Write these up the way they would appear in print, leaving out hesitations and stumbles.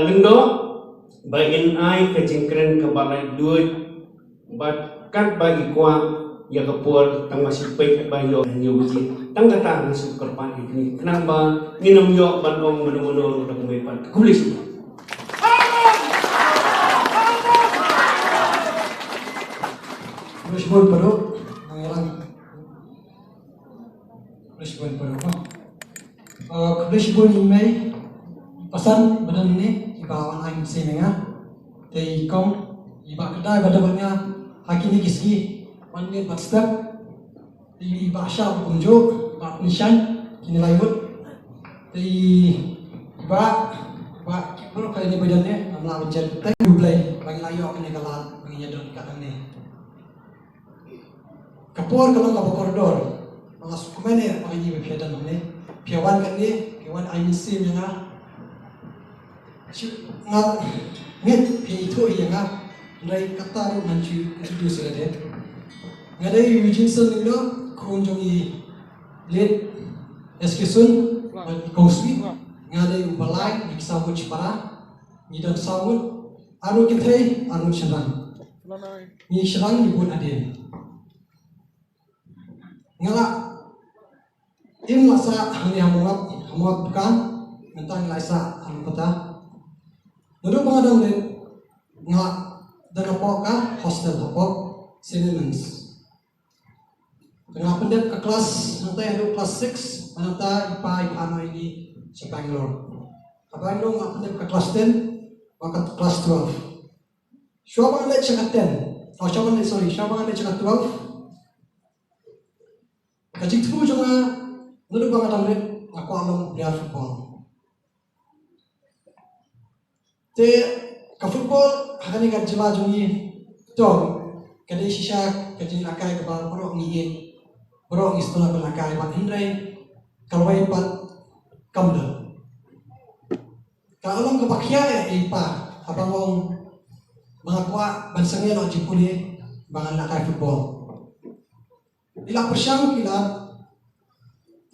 lendo bagin ai kejengkren kebalai duit bat kat bagi kuang ya kepul tang masih baik bayo nyuji tang kata masuk kerpan ini kenapa minum yo bandong menurut udah kemepan kulis Respon pada mengulang respon pada apa respon email pesan badan ni ibawan aim semenga tei kom iba kedai badabanya hakini kisgi one minute step tei iba sya unjuk iba nishan kini laibut tei iba baru kali ni badan ni namla ujar tei play bagi layo kini kalat bagi nyadon kat ni kapur kalau nggak koridor masuk ke mana bagi ni piadan ni piawan kan ni piawan aim sim yang ngat nget pi itu yang dari kata ru nanti introduce ada ngadai Eugene ni lo kunjungi late eskesun koswi ngadai balai di sawut para ni dan sawut anu kita anu serang ni serang di pun ada ngala im lasa hani hamuat bukan mentang lasa anu kata Nuru pengadang ni ngak dan apa kah hostel apa synonyms. Tengah pendek ke kelas nanti ada kelas 6 nanti ipa no ini se Bangalore. Bangalore ngak pendek ke kelas 10 wakat kelas 12. Siapa yang cakap 10? Oh siapa yang cakap 12? Kajik tu cuma nuru pengadang ni aku alam biar football. Te ka football hakani ka jela jungi to kadai shisha kajin akai ka ba pro ngi istola ka akai ba hindrai kalwai pat kamda ka alam ka bakya e pa abang mga kwa bansangya no jipuli bangan akai football ila persyang kila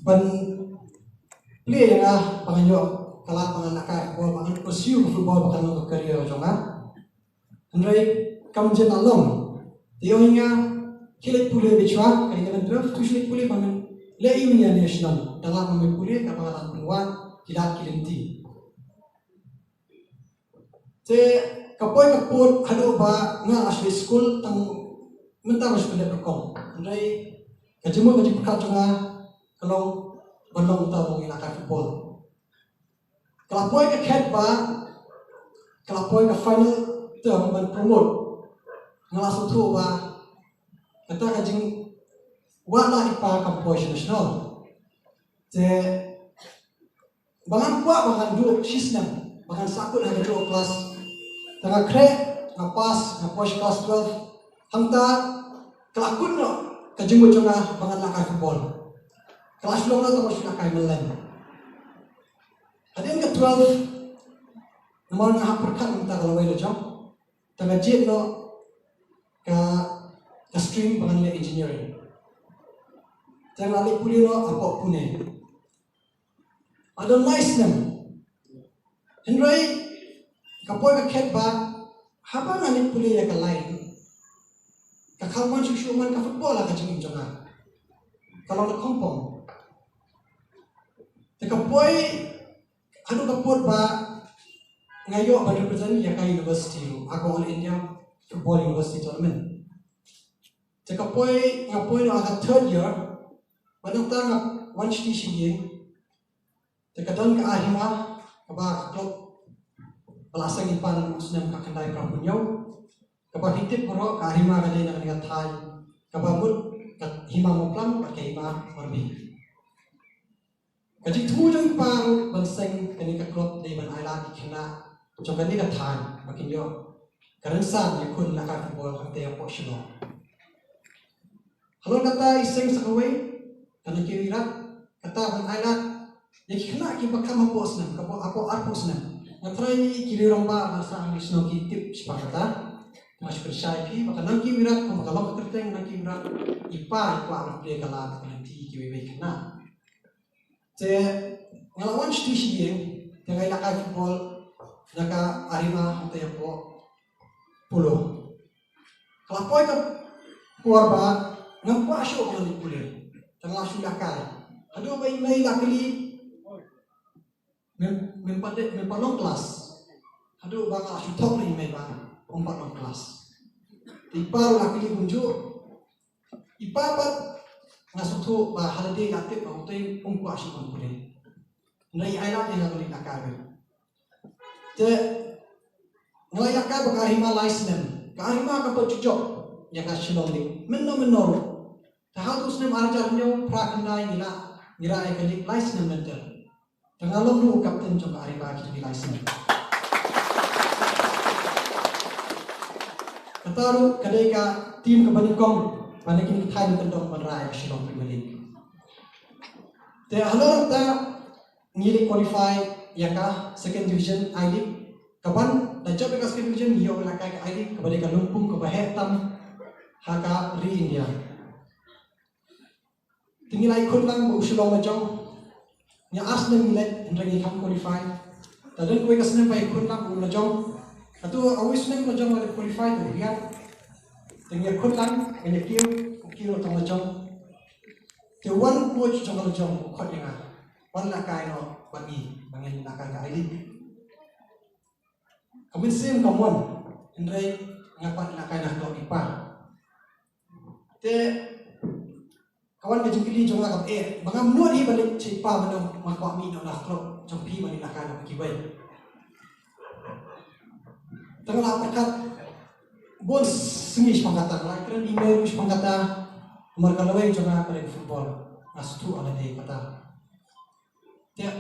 ban play nga panganyo kalau pangan nak football, pangan pursue football bukan untuk career jonga. Andai kamu jen along, dia hingga kilat pulih bicara, kadang-kadang draft tu kilat pulih pangan le Union National dalam memilih pulih kapangan penguat kilat kilinti. Te kapoi hado ba nga asli school tang mentah masuk pada berkong. Andai kajemu kaji pekat jonga kalau bandong tahu mengilakan football. Kelapoy ke cat ba, kelapoy ke final term ban promote ngalas tu ba, kata kajing wala ipa kampoy national. Je bangan kuat bangan dua sistem, bangan sakut ada dua kelas. Tengah krek ngapas ngapoy kelas 12, hangta kelakun no kajing bocona bangan lakai football. Kelas 12 tu masih lakai melen. Ada yang ke-12 nomor ngahap perkat minta kalau wae jom tengah jet no ke stream pengen engineering tengah alik puli no apa pune ada nice nem Henry kapoy ka ket ba habang alik puli ya ke lain kakawan susuman ka football lah kajing jonga kalau nak kompong kapoy anu kapot ba ngayo ba represent ya ka university ako all India football university tournament tekapoy ngapoy no aka third year padang ta one station tekadon ka ahima ka ba klub pelasang ipan muslim ka kandai prapunyo ka ba hitip bro ka ahima ka dina ka thai ka ba mut ka hima mo plan ka hima orbi Kajik tu jom paru banseng kini ka klub di ban island ikina jom kini ka than makin yo karensan yakun laka football hante ya poshino halo kata iseng sakaway kana kiwirat kata ban island yakina ki bakam pos na kapo apo arpos na natray kiri romba masa anglis no ki tip sepakata mas percaya ki maka nang kiwirat ko makalok terteng nang kiwirat ipa ang play kala nanti kiwi kana je ngelawan studi yang lakai football naka arima hante po pulo. Kalapoy ka puar ba ngampa asyo ko ni pulir. Tengah sudah kai. Aduh may lakili mempalong kelas. Aduh baka sutok ni may ba umpalong kelas. Iparu lakili bunjuk ipapat ngasutu ba holiday latip ba utoy umpa asyo ko pulir. Nai ailat yang ngali lakai. Te ngai lakai ba arima license. Ka arima ka pocok yang ka silong ni. Menno Tahal tu senem arjar nyo prakandai ngira ekalik license mental. Tengalong lu kapten jong arima kita di license. Kataru kadai ka tim kebanikong panikin thai tendong menrai Shillong Premier League. Te halor ta ngili qualify yaka second division I League. Kapan dah job ka second division yo lakai ka I League kabali ka lumpung ka bahetam haka ri India. Tingilai kun lang usulong macam nya Arsenal milet hendragi kam qualify. Tadon koi kasne pai kun lang macam atu awis nem macam ada qualify tu lihat. Tinggal kun lang nya kiu tong macam. Ke one coach jong macam khot yang wan lakai no bagi bangin lakai ka ili. Kami sim kamon hendrai ngapat lakai nak dok ipa. Te kawan ke jengkili jong lakap bangam nuat hi balik cipa menang makwa mi nak klub jong pi mani nak kana kibai tengah pekat bon sengis pangkata like keren email us pangkata umar kalawai jong keren football astu ala dei kata dia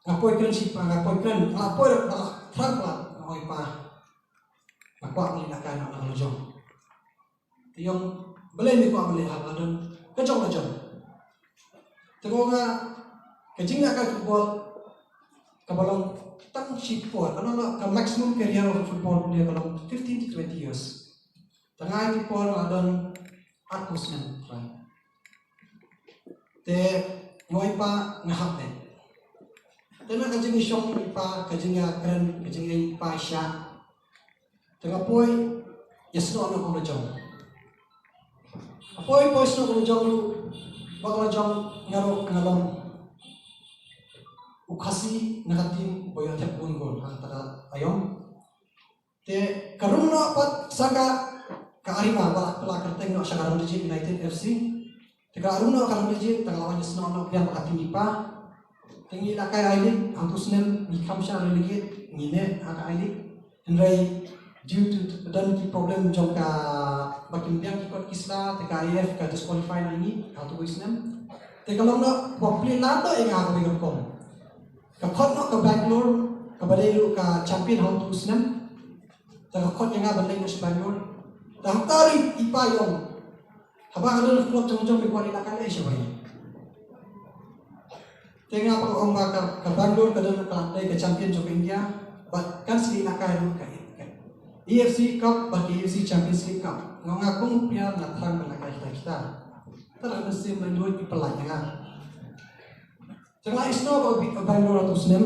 ngapoi keren cipa ngapoi keren ngapoi dak trap lah ngoi pa makwa mi nak kana nak jong tiong boleh mi kwa boleh hal adon kacau. Tengok kecing nak football kabalong tang shipor kalau ke maximum career of football dia kalau 15 to 20 years. Tengah football adon akusnan right. Te ngoi pa ngahap deh. Tengah kecing isyong ipa kecing keren kecing ipa sya. Tengah poi yasno ano ko jong. Apoy pois no kung lu bakal jong ngaro ngalong ukasi nakatim boyo tep gol antara ayong te karung no pat saka ka arima balak pelakar teng no saka Legit United FC te karung no karung Legit tanglawan yesno no pian pakatim ipa tengi lakai ailik antusnem ni kamsha relegate ngine aka ailik henrai due to dan ki problem jong ka bakim biang ikut kisla teka IF ka disqualify na ini atau isnem teka long na popli lado yang aku bilang kom ka khot no ka Bangalore ka badelu ka champion how to isnem teka khot yang abang lagi sa Bangalore dah tari ipa yong haba ada klub jong bikwali lakan siya ba tengah apa om ka Bangalore ka dan ka champion jong India but kan sili lakan ka EFC Cup bagi EFC Champions League Cup ngakung pia natrang belakai kita terang mesti menduit di pelanjangan jangan isno Bangalore atau Snem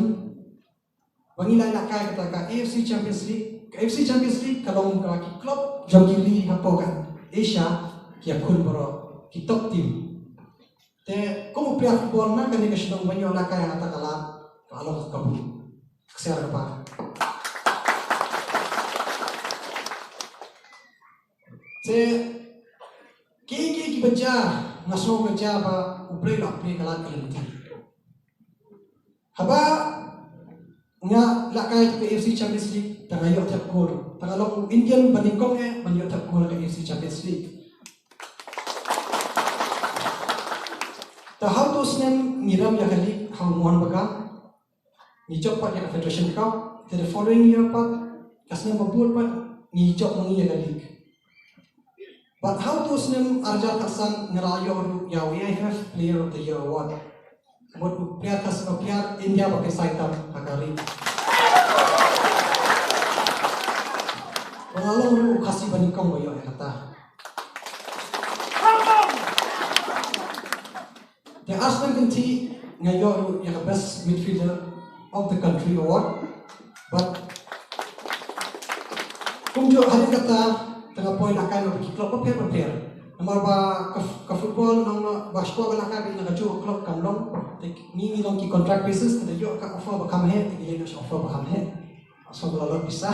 bangilai nakai kata ka EFC Champions League ka EFC Champions League kalau mengkaki klub jangkili hapokan Asia kia kun bro ki top team te komu pia football na kani kasidong banyo nakai ata kala kalau kabu kesera apa se ki baca ngaso baca ba ubre la pre kalan kalenti haba nga lakai ke AFC Champions League tangayo tap gol tangalong Indian bandingkong banyo tap gol ke AFC Champions League tahap tu snem ngiram ya kali hamuan baga ni cepat ya Federation Cup the following year pat kasnya mabur pat ni cop mangi ya kali. But how to snem arja kasan ngerayo ya WIFF Player of the Year Award. Buat player kasan player India pakai saitam hakari. Pengalong lu kasih bandingkong boyo kata. The Arsenal ganti ngayo lu yang best midfielder of the country award. But menunjuk hari kata tengah poin akan bagi klub paper. Nomor ke football nomor basketball kan akan bina kaju klub kamlong. Ni long ki contract basis kita yuk ka offer bakam he, tinggi nak offer bakam he. So kalau bisa.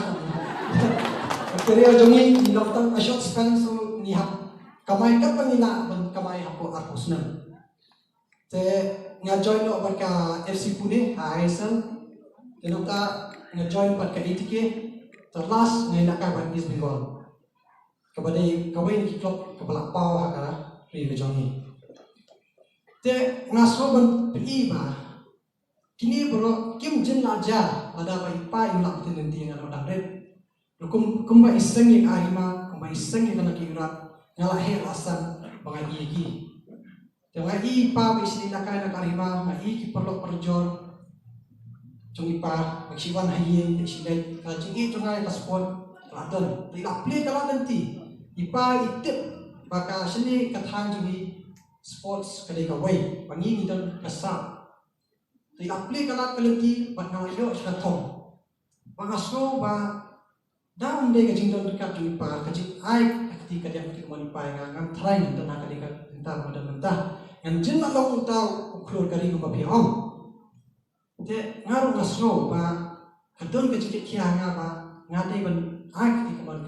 Kerja jongi ni long short span so ni hap kamai kat pangina ban kamai hapo arpos na. Te nga-join no barka FC Pune ASL. Tenota nga-join barka ATK. Terlas ngay nak ban East Bengal. Kepada kawin ki klub kepala pau hakala ri bejongi. Te ngaso ban pi ba. Kini bro kim jin aja ada ba ipa ilak tin nanti ngana dak red. Kumba iseng yang ahima, kumba iseng yang kena kirat ngalah he asan bangan iki. Te ngai ipa ba isini nakai nak ahima, ngai ki perlu perjor. Jong ipa maksiwan hayin te sidai ka jingi tungai ka sport Laten. Tidak play kalau nanti. Ipa itip baka sini katang jungi sports kadai kawai pangi ni dan kasar. Tidak play kalau nanti bat ngayo syatong. Pangasno ba daun de kajing don dekat jungi pa kajing ai ketika dia ketika mani pa ngam try ngan tanah kadai entah pada mentah. Ngan jin long tau ukur kari ngam piong. Te ngaru ngasno ba kadon kajing kia ngaba ngadai ban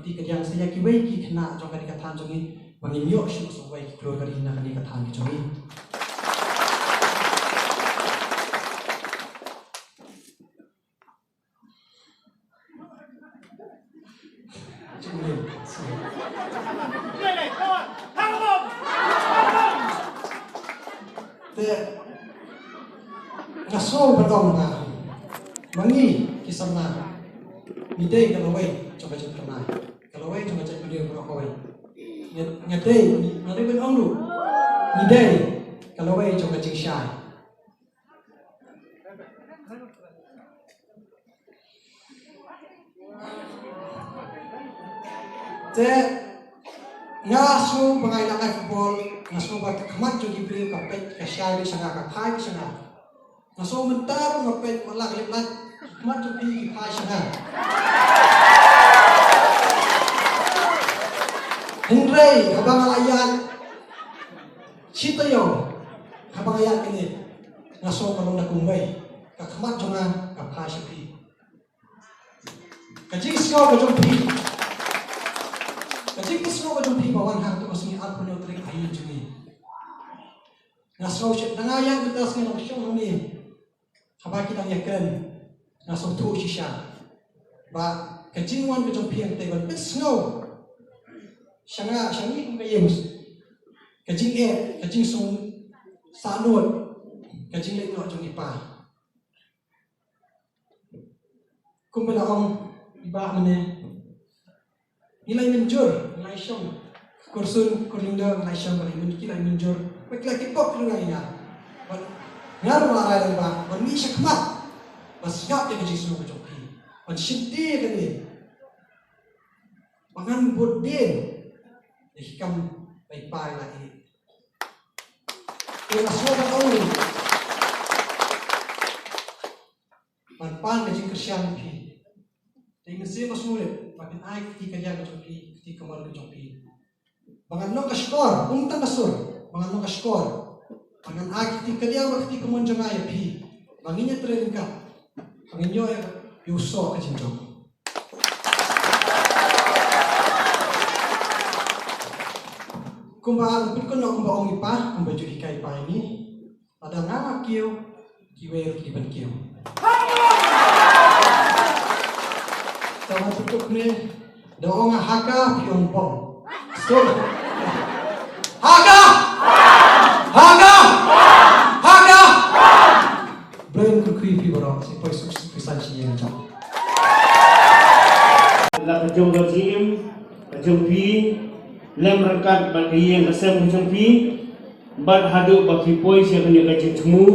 ketika yang saya kiwai ki kena jong kali katan jongi bagi miok syu sowai ki keluar kali nak kali katan ki jongi. Te ngaso berdong na mangi kisana midai kalau wei coba cek pernah kalau wei coba cek video berapa wei ngadai ngadai ben ong lu midai kalau wei coba cek syai te ngasu pengai nak football ngasu bat kemat jogi beli kapet ke syai di sana ka pai di sana ngasu mentar ngapet malah lebat kemat jogi pai sana Hendrei, abang ayat Cita yo abang ayat ini ngaso kalau nak kumbai kakmat jonga kapha sipi kajing sio ka jompi kajing sio ka jompi bawan hang tu masih alpun trik ayu jungi ngaso cit nangaya kita sing nak syong ni haba kita yakan ngaso tu shisha ba kajing wan ka jompi ang teban snow Shanga shangi kung kayem kajing kajing sung sanod kajing lek no jong ipa kung balaong iba mane nilai menjur nilai syong kursun kurlinda nilai syong bali men kilai menjur pekla kipok nilai ya ngar marai dan ba ban mi syakmat bas gap ya kajing sung jong pi ban shiti kani bangan bodin Hikam baik-baik lagi. Kita semua tahu. Pan kajing kersian pi. Tapi mesti masuk mulut. Makin ai ketika dia kejumpi, ketika malu kejumpi. Bangan no kaskor, tang kasur. Bangan no kaskor. Bangan ai ketika dia ketika monjong ai pi. Banginya terlengkap. Banginyo yuso kajing jong. Kumba pikon no kumba ong ipa kumba judi kai pa ini ada ngama kiu kiwer di ban kiu tawa tutuk ne do nga haka pion pong so haka brain ku kui pi boro si poi suk pisan si yang jong la kajong gajim kajong pi lem rekat bagi yang kesem jumpi bat hadu bagi poi siapa yang kajing cemu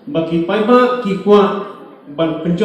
bagi paiba ki kuat ban penjok